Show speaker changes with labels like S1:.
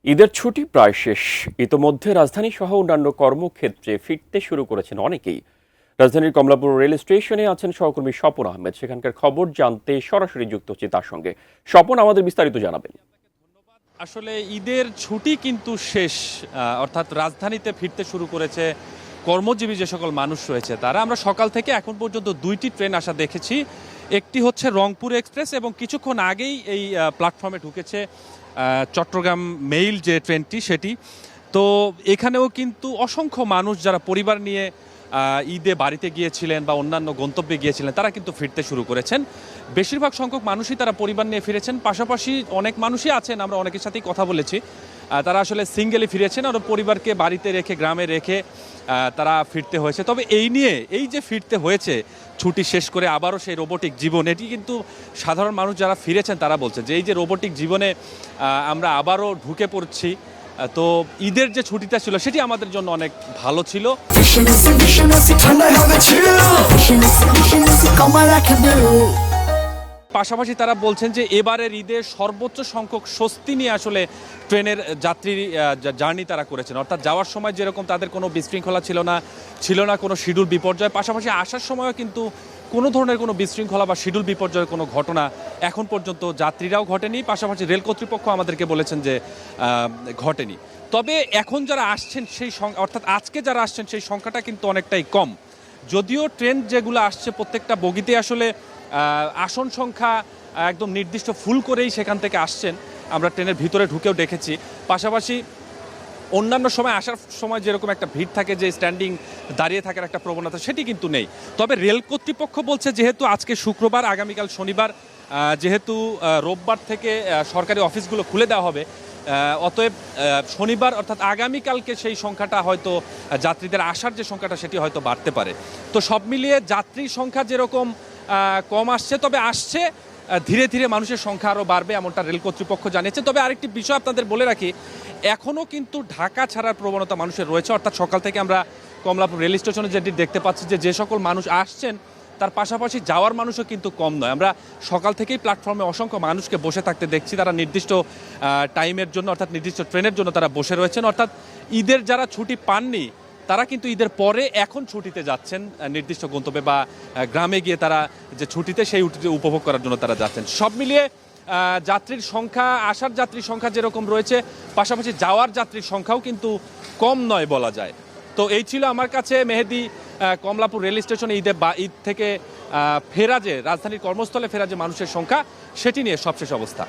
S1: ঈদের ছুটি প্রায় শেষ। ইতোমধ্যে রাজধানী সহ অন্যান্য কর্মক্ষেত্রে ফিরতে শুরু করেছেন অনেকেই। রাজধানীর কমলাপুর রেল স্টেশনে আছেন সহকর্মী স্বপন আহমেদ। সেখানকার খবর জানতে সরাসরি যুক্ত হচ্ছে তার সঙ্গে। স্বপন, আমাদের বিস্তারিত জানাবেন।
S2: আসলে ঈদের ছুটি কিন্তু শেষ, অর্থাৎ রাজধানীতে ফিরতে শুরু করেছে কর্মজীবী যে সকল মানুষ রয়েছে তারা। আমরা সকাল থেকে এখন পর্যন্ত দুইটি ট্রেন আসা দেখেছি। একটি হচ্ছে রংপুর এক্সপ্রেস এবং কিছুক্ষণ আগেই এই প্ল্যাটফর্মে ঢুকেছে চট্টগ্রাম মেইল যে ট্রেনটি সেটি। তো এখানেও কিন্তু অসংখ্য মানুষ যারা পরিবার নিয়ে ঈদে বাড়িতে গিয়েছিলেন বা অন্যান্য গন্তব্যে গিয়েছিলেন তারা কিন্তু ফিরতে শুরু করেছেন। বেশিরভাগ সংখ্যক মানুষই তারা পরিবার নিয়ে ফিরেছেন, পাশাপাশি অনেক মানুষই আছেন, আমরা অনেকের সাথেই কথা বলেছি, তারা আসলে সিঙ্গেলি ফিরেছেন আর পরিবারকে বাড়িতে রেখে গ্রামে রেখে তারা ফিরতে হয়েছে। তবে এই নিয়ে এই যে ফিরতে হয়েছে ছুটি শেষ করে আবারও সেই রোবোটিক জীবন, এটি কিন্তু সাধারণ মানুষ যারা ফিরেছেন তারা বলছে যে এই যে রোবোটিক জীবনে আমরা আবারও ঢুকে পড়ছি। তো ঈদের যে ছুটিটা ছিল সেটি আমাদের জন্য অনেক ভালো ছিল। পাশাপাশি তারা বলছেন যে এবারের ঈদে সর্বোচ্চ সংখ্যক স্বস্তি নিয়ে আসলে ট্রেনের যাত্রী জার্নি তারা করেছেন। অর্থাৎ যাওয়ার সময় যেরকম তাদের কোনো বিশৃঙ্খলা ছিল না কোনো শিডিউল বিপর্যয়, পাশাপাশি আসার সময়ও কিন্তু কোনো ধরনের কোনো বিশৃঙ্খলা বা শিডিউল বিপর্যয়ের কোনো ঘটনা এখন পর্যন্ত যাত্রীরাও ঘটেনি, পাশাপাশি রেল কর্তৃপক্ষ আমাদেরকে বলেছেন যে ঘটেনি। তবে এখন যারা আসছেন সেই অর্থাৎ আজকে যারা আসছেন সেই সংখ্যাটা কিন্তু অনেকটাই কম। যদিও ট্রেন যেগুলো আসছে প্রত্যেকটা বগিতে আসলে আসন সংখ্যা একদম নির্দিষ্ট ফুল করেই সেখান থেকে আসছেন, আমরা ট্রেনের ভিতরে ঢুকেও দেখেছি। পাশাপাশি অন্যান্য সময় আসার সময় যেরকম একটা ভিড় থাকে, যে স্ট্যান্ডিং দাঁড়িয়ে থাকার একটা প্রবণতা, সেটি কিন্তু নেই। তবে রেল কর্তৃপক্ষ বলছে যেহেতু আজকে শুক্রবার, আগামীকাল শনিবার, যেহেতু রোববার থেকে সরকারি অফিসগুলো খুলে দেওয়া হবে, অতএব শনিবার অর্থাৎ আগামীকালকে সেই সংখ্যাটা হয়তো যাত্রীদের আসার যে সংখ্যাটা সেটি হয়তো বাড়তে পারে। তো সব মিলিয়ে যাত্রী সংখ্যা যেরকম কম আসছে, তবে আসছে ধীরে ধীরে মানুষের সংখ্যা আরও বাড়বে এমনটা রেল কর্তৃপক্ষ জানিয়েছে। তবে আরেকটি বিষয় আপনাদের বলে রাখি, এখনও কিন্তু ঢাকা ছাড়ার প্রবণতা মানুষের রয়েছে। অর্থাৎ সকাল থেকে আমরা কমলাপুর রেল স্টেশনে যেটি দেখতে পাচ্ছি যে সকল মানুষ আসছেন তার পাশাপাশি যাওয়ার মানুষও কিন্তু কম নয়। আমরা সকাল থেকেই প্ল্যাটফর্মে অসংখ্য মানুষকে বসে থাকতে দেখছি, তারা নির্দিষ্ট টাইমের জন্য অর্থাৎ নির্দিষ্ট ট্রেনের জন্য তারা বসে রয়েছেন। অর্থাৎ ঈদের যারা ছুটি পাননি তারা কিন্তু ঈদের পরে এখন ছুটিতে যাচ্ছেন নির্দিষ্ট গন্তব্যে বা গ্রামে গিয়ে তারা যে ছুটিতে সেই উপভোগ করার জন্য তারা যাচ্ছেন। সব মিলিয়ে যাত্রীর সংখ্যা, আসার যাত্রীর সংখ্যা যেরকম রয়েছে, পাশাপাশি যাওয়ার যাত্রীর সংখ্যাও কিন্তু কম নয় বলা যায়। তো এই ছিল আমার কাছে মেহেদী কমলাপুর রেল স্টেশনে ঈদ থেকে ফেরা যে রাজধানীর কর্মস্থলে ফেরা যে মানুষের সংখ্যা সেটি নিয়ে সবশেষ অবস্থা।